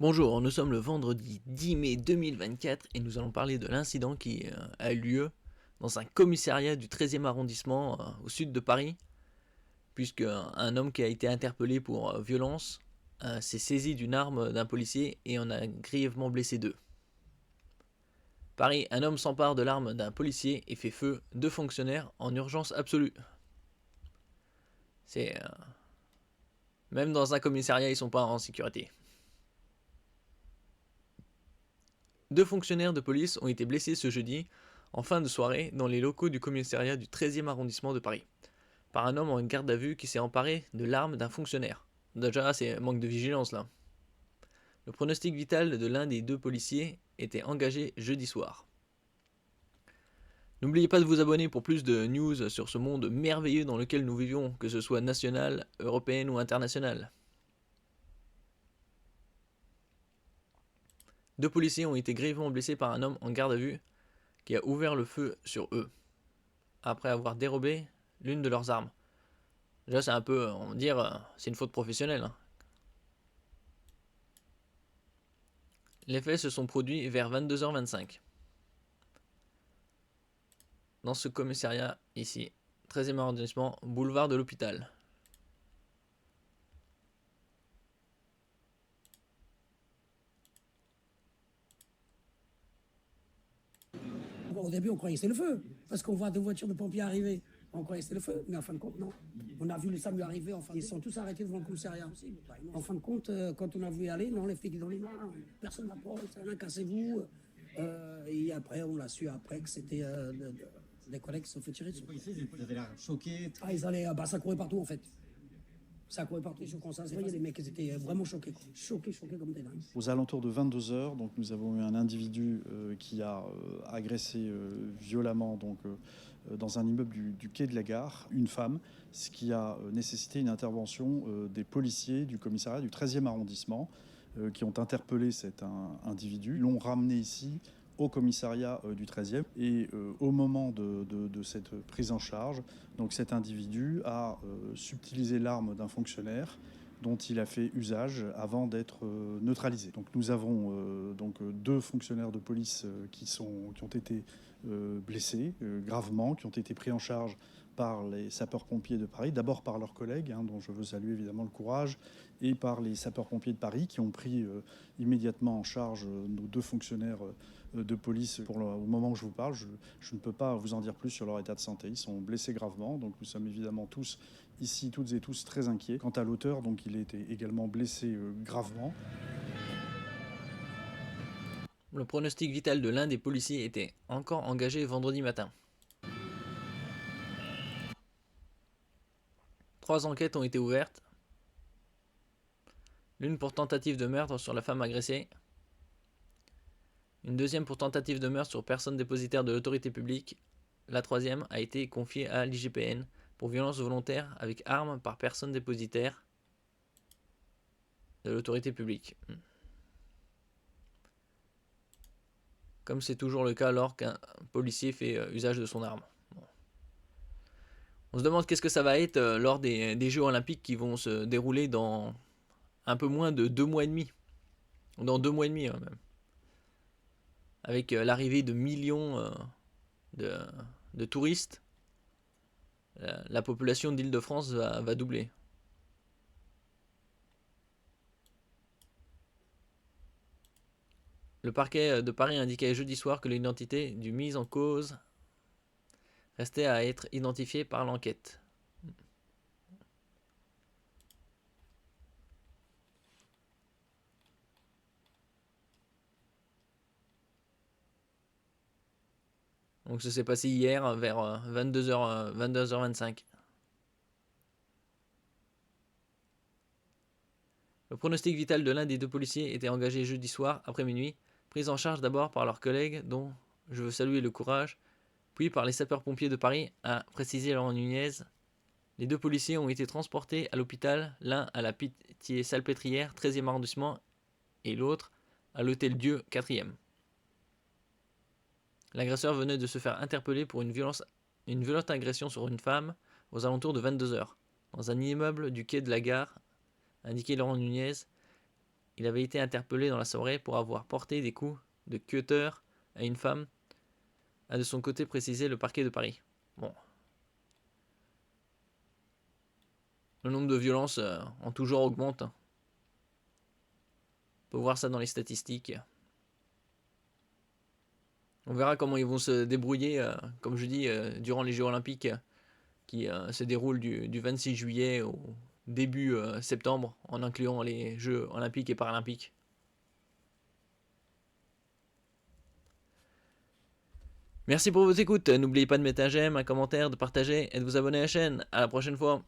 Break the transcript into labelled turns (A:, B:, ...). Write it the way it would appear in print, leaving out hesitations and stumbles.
A: Bonjour, nous sommes le vendredi 10 mai 2024 et nous allons parler de l'incident qui a eu lieu dans un commissariat du 13e arrondissement au sud de Paris, puisque un homme qui a été interpellé pour violence s'est saisi d'une arme d'un policier et en a grièvement blessé deux. Paris, un homme s'empare de l'arme d'un policier et fait feu 2 fonctionnaires en urgence absolue. C'est même dans un commissariat, ils sont pas en sécurité. 2 fonctionnaires de police ont été blessés ce jeudi en fin de soirée dans les locaux du commissariat du 13e arrondissement de Paris, par un homme en garde à vue qui s'est emparé de l'arme d'un fonctionnaire. Déjà, c'est manque de vigilance là. Le pronostic vital de l'un des 2 policiers était engagé jeudi soir. N'oubliez pas de vous abonner pour plus de news sur ce monde merveilleux dans lequel nous vivons, que ce soit national, européen ou international. 2 policiers ont été grièvement blessés par un homme en garde à vue qui a ouvert le feu sur eux, après avoir dérobé l'une de leurs armes. Déjà, c'est un peu, on va dire, c'est une faute professionnelle. Les faits se sont produits vers 22h25. Dans ce commissariat, ici, 13e arrondissement, boulevard de l'Hôpital.
B: Au début, on croyait que c'était le feu, parce qu'on voit 2 voitures de pompiers arriver. On croyait que c'était le feu, mais en fin de compte, non. On a vu le SAMU arriver, enfin, ils sont tous arrêtés devant le commissariat. En fin de compte, quand on a vu aller, non, les flics ils ont dit non, personne n'approche, cassez-vous. Et après, on l'a su après que c'était des collègues qui se sont fait tirer dessus.
C: Les policiers, ils avaient l'air choqués.
B: Ah, ils allaient, ça courait partout en fait. Ça courait partout. Quand ça se voyait, les mecs ils étaient vraiment choqués. Choqués comme des dingues.
D: Aux alentours de 22h, donc nous avons eu un individu qui a agressé violemment dans un immeuble du quai de la Gare une femme, ce qui a nécessité une intervention des policiers du commissariat du 13e arrondissement qui ont interpellé cet individu, l'ont ramené ici au commissariat du 13e et au moment de cette prise en charge, donc cet individu a subtilisé l'arme d'un fonctionnaire dont il a fait usage avant d'être neutralisé. Donc nous avons 2 fonctionnaires de police qui ont été blessés gravement, qui ont été pris en charge par les sapeurs-pompiers de Paris, d'abord par leurs collègues, dont je veux saluer évidemment le courage, et par les sapeurs-pompiers de Paris qui ont pris immédiatement en charge nos 2 fonctionnaires de police. Au moment où je vous parle, je ne peux pas vous en dire plus sur leur état de santé. Ils sont blessés gravement, donc nous sommes évidemment tous ici, toutes et tous, très inquiets. Quant à l'auteur, donc il était également blessé gravement.
A: Le pronostic vital de l'un des policiers était encore engagé vendredi matin. 3 enquêtes ont été ouvertes. L'une pour tentative de meurtre sur la femme agressée. Une deuxième pour tentative de meurtre sur personne dépositaire de l'autorité publique. La troisième a été confiée à l'IGPN pour violence volontaire avec arme par personne dépositaire de l'autorité publique. Comme c'est toujours le cas lorsqu'un policier fait usage de son arme. Bon. On se demande qu'est-ce que ça va être lors des Jeux Olympiques qui vont se dérouler dans un peu moins de 2 mois et demi. Dans 2 mois et demi même. Avec l'arrivée de millions de touristes, la population d'Île-de-France va doubler. Le parquet de Paris indiquait jeudi soir que l'identité du mis en cause restait à être identifiée par l'enquête. Donc ça s'est passé hier vers 22h25. Le pronostic vital de l'un des 2 policiers était engagé jeudi soir après minuit, prise en charge d'abord par leurs collègues dont je veux saluer le courage, puis par les sapeurs-pompiers de Paris, a précisé Laurent Nunez. Les 2 policiers ont été transportés à l'hôpital, l'un à la Pitié-Salpêtrière, 13e arrondissement, et l'autre à l'Hôtel Dieu, 4e. L'agresseur venait de se faire interpeller pour une violente agression sur une femme aux alentours de 22h, dans un immeuble du quai de la Gare, a indiqué Laurent Nunez. Il avait été interpellé dans la soirée pour avoir porté des coups de cutter à une femme, a de son côté précisé le parquet de Paris. Bon. Le nombre de violences en tout genre augmente. On peut voir ça dans les statistiques. On verra comment ils vont se débrouiller, comme je dis, durant les Jeux Olympiques qui se déroulent du 26 juillet au début septembre, en incluant les Jeux Olympiques et Paralympiques. Merci pour votre écoute. N'oubliez pas de mettre un j'aime, un commentaire, de partager et de vous abonner à la chaîne. À la prochaine fois.